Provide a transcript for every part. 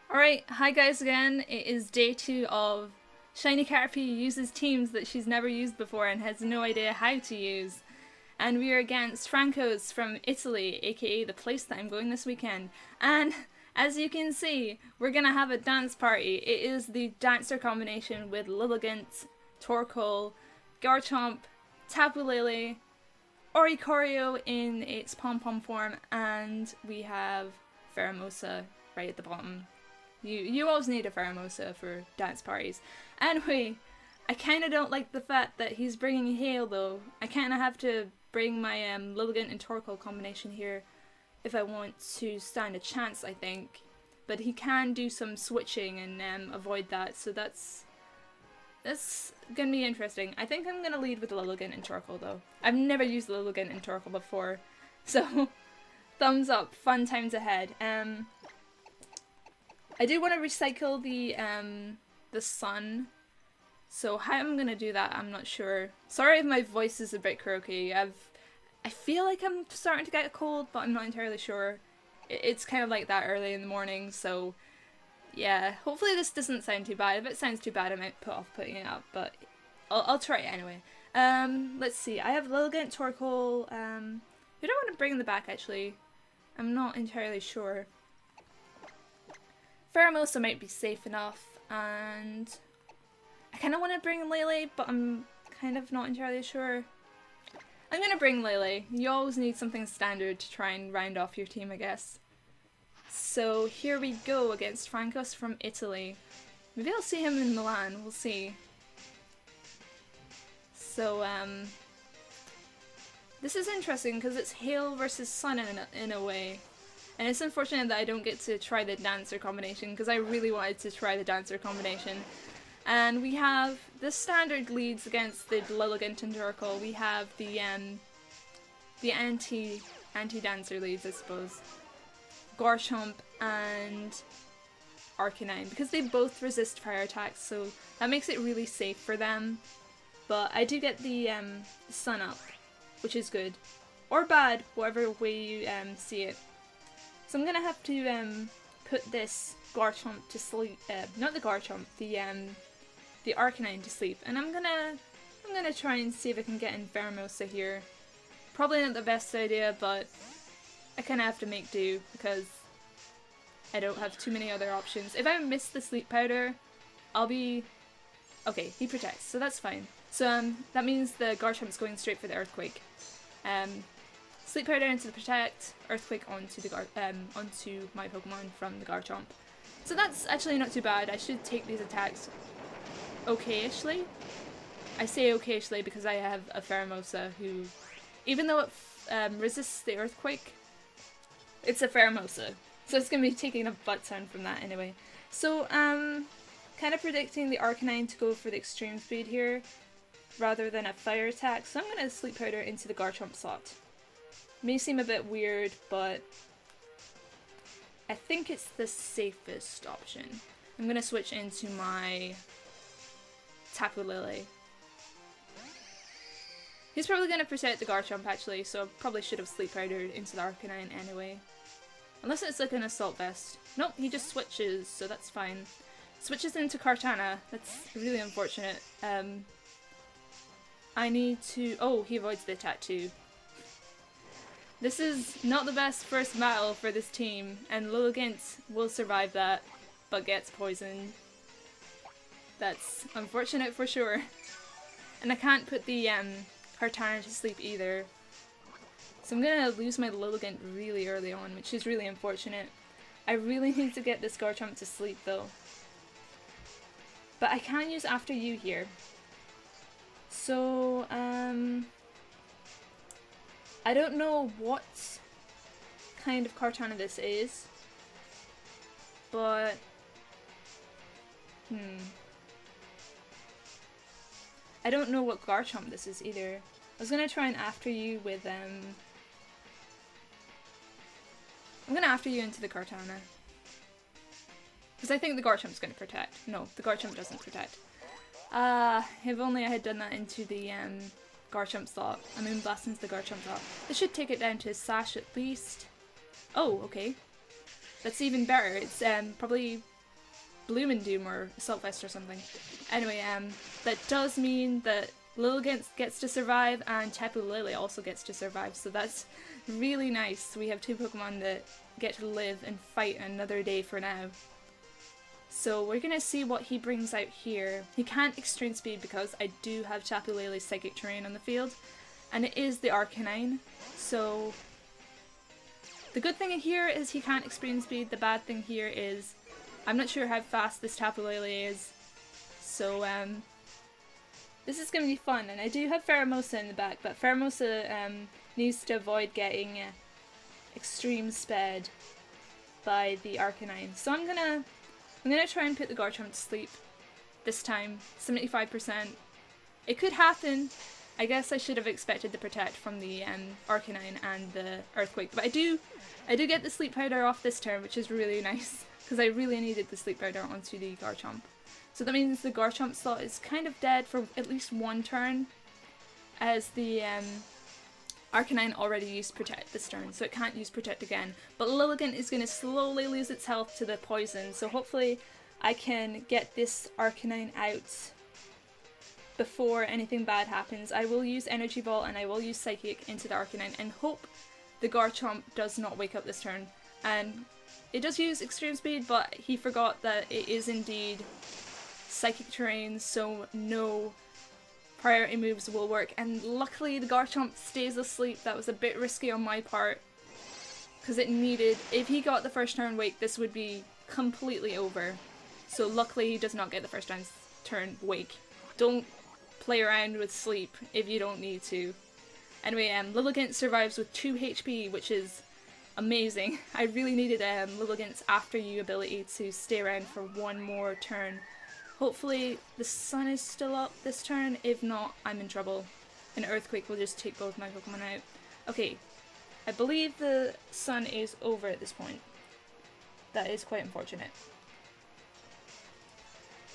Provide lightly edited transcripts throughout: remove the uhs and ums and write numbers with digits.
Alright, hi guys again. It is day 2 of Shiny Caterpie uses teams that she's never used before and has no idea how to use. And we are against Franco's from Italy, aka the place that I'm going this weekend. And as you can see, we're gonna have a dance party. It is the dancer combination with Lilligant, Torkoal, Garhcomp, Tapu Lele, Oricorio in its pom-pom form, and we have Pheromosa right at the bottom. You always need a Pheromosa for dance parties. Anyway, I kind of don't like the fact that he's bringing Hail though. I kind of have to bring my Lilligant and Torkoal combination here if I want to stand a chance, I think. But he can do some switching and avoid that, so that's gonna be interesting. I think I'm gonna lead with Lilligant and Torkoal though. I've never used Lilligant and Torkoal before, so thumbs up, fun times ahead. I do want to recycle the sun, so how I'm gonna do that, I'm not sure. Sorry if my voice is a bit croaky. I feel like I'm starting to get a cold, but I'm not entirely sure. It's kind of like that early in the morning, so yeah. Hopefully this doesn't sound too bad. If it sounds too bad, I might put off putting it up, but I'll try it anyway. Let's see. I have Lilligant, Torkoal. Who do I want to bring in the back actually? I'm not entirely sure. Pheromosa might be safe enough, and I kind of want to bring Lele, but I'm kind of not entirely sure. I'm going to bring Lele. You always need something standard to try and round off your team, I guess. So here we go against Franco's from Italy. Maybe I'll see him in Milan, we'll see. So, this is interesting because it's Hail versus Sun in a way. And it's unfortunate that I don't get to try the dancer combination because I really wanted to try the dancer combination. And we have the standard leads against the Lilligant and Torkoal. We have the anti-dancer leads, I suppose. Garhcomp and Arcanine, because they both resist fire attacks, so that makes it really safe for them. But I do get the sun up, which is good. Or bad, whatever way you see it. So I'm gonna have to put this Garhcomp to sleep. Not the Garhcomp, the Arcanine to sleep. And I'm gonna try and see if I can get in Pheromosa here. Probably not the best idea, but I kind of have to make do because I don't have too many other options. If I miss the sleep powder, I'll be okay. He protects, so that's fine. So that means the Garchomp's going straight for the Earthquake. Sleep powder into the protect, Earthquake onto the onto my Pokemon from the Garchomp. So that's actually not too bad. I should take these attacks okay-ishly. I say okay-ishly because I have a Pheromosa who, even though it resists the Earthquake, it's a Pheromosa. So it's going to be taking a butt ton from that anyway. So kind of predicting the Arcanine to go for the extreme speed here rather than a fire attack. So I'm going to sleep powder into the Garchomp slot. May seem a bit weird, but I think it's the safest option. I'm going to switch into my Tapu Lele. He's probably going to protect the Garchomp actually, so I probably should have sleep powdered into the Arcanine anyway. Unless it's like an Assault Vest. Nope, he just switches, so that's fine. Switches into Kartana. That's really unfortunate. I need to... Oh, he avoids the attack too. This is not the best first battle for this team, and Lilligant will survive that, but gets poisoned. That's unfortunate for sure. And I can't put the Kartana to sleep either. So I'm gonna lose my Lilligant really early on, which is really unfortunate. I really need to get this Garchomp to sleep though. But I can use After You here. So, I don't know what kind of Kartana this is, but I don't know what Garchomp this is either. I was gonna try and After You with I'm gonna After You into the Kartana because I think the Garchomp's gonna protect. No, the Garchomp doesn't protect. If only I had done that into the Garchomp slot. I mean, blast into the Garchomp slot. This should take it down to Sash at least. Oh, okay. That's even better. It's probably Bloomin' Doom or Assault Vest or something. Anyway, that does mean that Lilligant gets to survive and Tapu Lele also gets to survive, so that's really nice. We have two Pokemon that get to live and fight another day for now. So we're gonna see what he brings out here. He can't Extreme Speed because I do have Tapu Lele's Psychic Terrain on the field, and it is the Arcanine. So the good thing here is he can't Extreme Speed. The bad thing here is I'm not sure how fast this Tapu Lele is. So this is gonna be fun, and I do have Pheromosa in the back, but Pheromosa needs to avoid getting Extreme Sped by the Arcanine. So I'm gonna try and put the Garchomp to sleep this time, 75%. It could happen. I guess I should have expected the Protect from the Arcanine and the Earthquake, but I do get the Sleep Powder off this turn, which is really nice, because I really needed the Sleep Powder onto the Garchomp. So that means the Garchomp slot is kind of dead for at least one turn, as the Arcanine already used Protect this turn, so it can't use Protect again. But Lilligant is going to slowly lose its health to the poison, so hopefully I can get this Arcanine out before anything bad happens. I will use Energy Ball and I will use Psychic into the Arcanine and hope the Garchomp does not wake up this turn. And it does use Extreme Speed, but he forgot that it is indeed Psychic Terrain, so no priority moves will work, and luckily the Garchomp stays asleep. That was a bit risky on my part, because it needed, if he got the first turn wake, this would be completely over. So luckily he does not get the first turn wake. Don't play around with sleep if you don't need to. Anyway, Lilligant survives with 2 HP, which is amazing. I really needed Lilligant's After You ability to stay around for one more turn. Hopefully the sun is still up this turn. If not, I'm in trouble. An Earthquake will just take both my Pokemon out. Okay, I believe the sun is over at this point. That is quite unfortunate.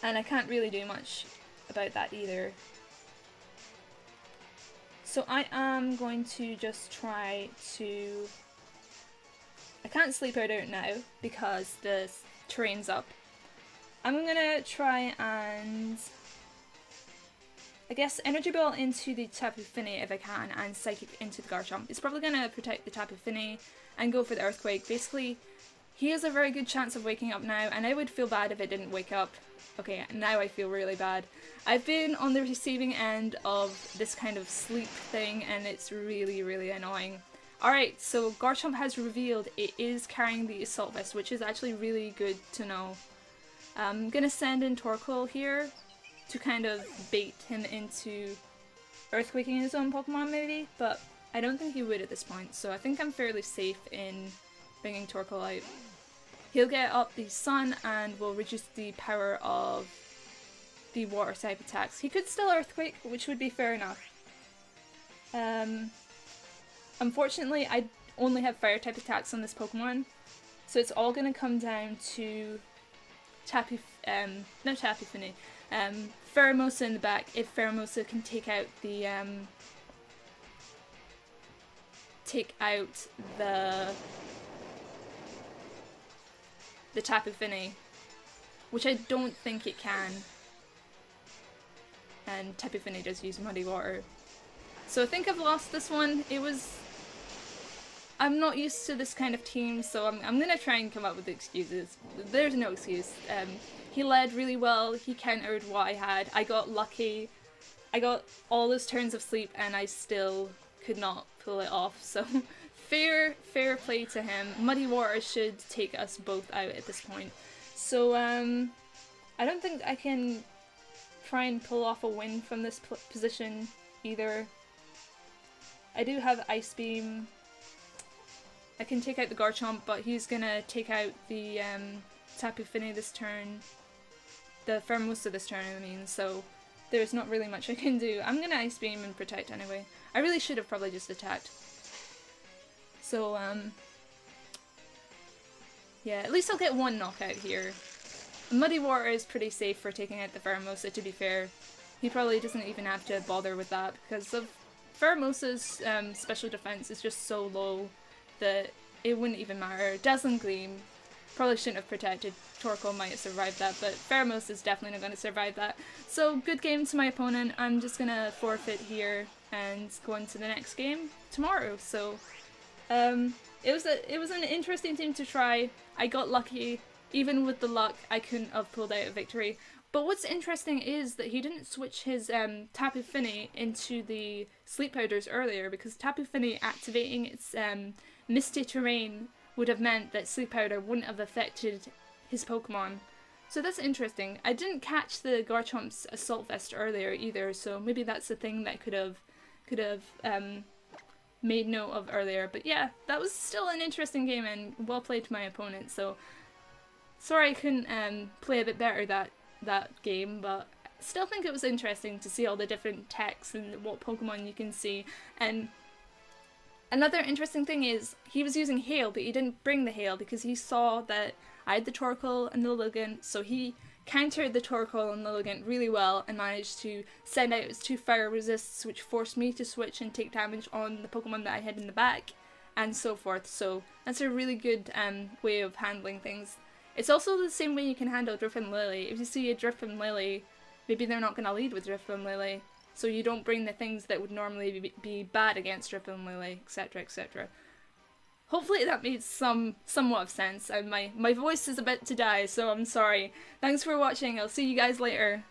And I can't really do much about that either. So I am going to just try to... I can't sleep out now because the terrain's up. I'm gonna try and, I guess, Energy Ball into the Tapu Fini if I can, and Psychic into the Garchomp. It's probably gonna protect the Tapu Fini and go for the Earthquake. Basically, he has a very good chance of waking up now, and I would feel bad if it didn't wake up. Okay, now I feel really bad. I've been on the receiving end of this kind of sleep thing, and it's really, really annoying. Alright, so Garchomp has revealed it is carrying the Assault Vest, which is actually really good to know. I'm gonna send in Torkoal here to kind of bait him into Earthquaking his own Pokemon maybe, but I don't think he would at this point, so I think I'm fairly safe in bringing Torkoal out. He'll get up the Sun and will reduce the power of the Water type attacks. He could still Earthquake, which would be fair enough. Unfortunately, I only have Fire type attacks on this Pokemon, so it's all gonna come down to Pheromosa in the back, if Pheromosa can take out the Tapu Fini, which I don't think it can. And Tapu Fini does use Muddy Water. So I think I've lost this one. I'm not used to this kind of team, so I'm gonna try and come up with excuses. There's no excuse. He led really well, he countered what I had, I got lucky, I got all those turns of sleep and I still could not pull it off, so fair play to him. Muddy Water should take us both out at this point. So I don't think I can try and pull off a win from this position either. I do have Ice Beam. I can take out the Garchomp, but he's gonna take out the Tapu Fini this turn. The Pheromosa this turn, I mean, so there's not really much I can do. I'm gonna Ice Beam and Protect anyway. I really should have probably just attacked. So, yeah, at least I'll get one knockout here. Muddy Water is pretty safe for taking out the Pheromosa, to be fair. He probably doesn't even have to bother with that, because of Pheromosa's special defense is just so low that it wouldn't even matter. Dazzling Gleam. Probably shouldn't have protected. Torkoal might have survived that, but Pheromos is definitely not going to survive that. So good game to my opponent. I'm just going to forfeit here and go into the next game tomorrow. So it was an interesting team to try. I got lucky. Even with the luck, I couldn't have pulled out a victory. But what's interesting is that he didn't switch his Tapu Fini into the Sleep Powders earlier, because Tapu Fini activating its Misty Terrain would have meant that Sleep Powder wouldn't have affected his Pokemon. So that's interesting. I didn't catch the Garchomp's Assault Vest earlier either, so maybe that's a thing that could have made note of earlier. But yeah, that was still an interesting game and well played to my opponent. So sorry I couldn't play a bit better that game, but still think it was interesting to see all the different techs and what Pokemon you can see. And another interesting thing is he was using Hail, but he didn't bring the Hail because he saw that I had the Torkoal and the Lilligant, so he countered the Torkoal and Lilligant really well and managed to send out his 2 fire resists, which forced me to switch and take damage on the Pokemon that I had in the back, and so forth. So that's a really good way of handling things. It's also the same way you can handle Drifblim Lily. If you see a Drifblim Lily, maybe they're not going to lead with Drifblim Lily, so you don't bring the things that would normally be bad against Drifblim Lily, etc, etc. Hopefully that made somewhat of sense. My voice is about to die, so I'm sorry. Thanks for watching. I'll see you guys later.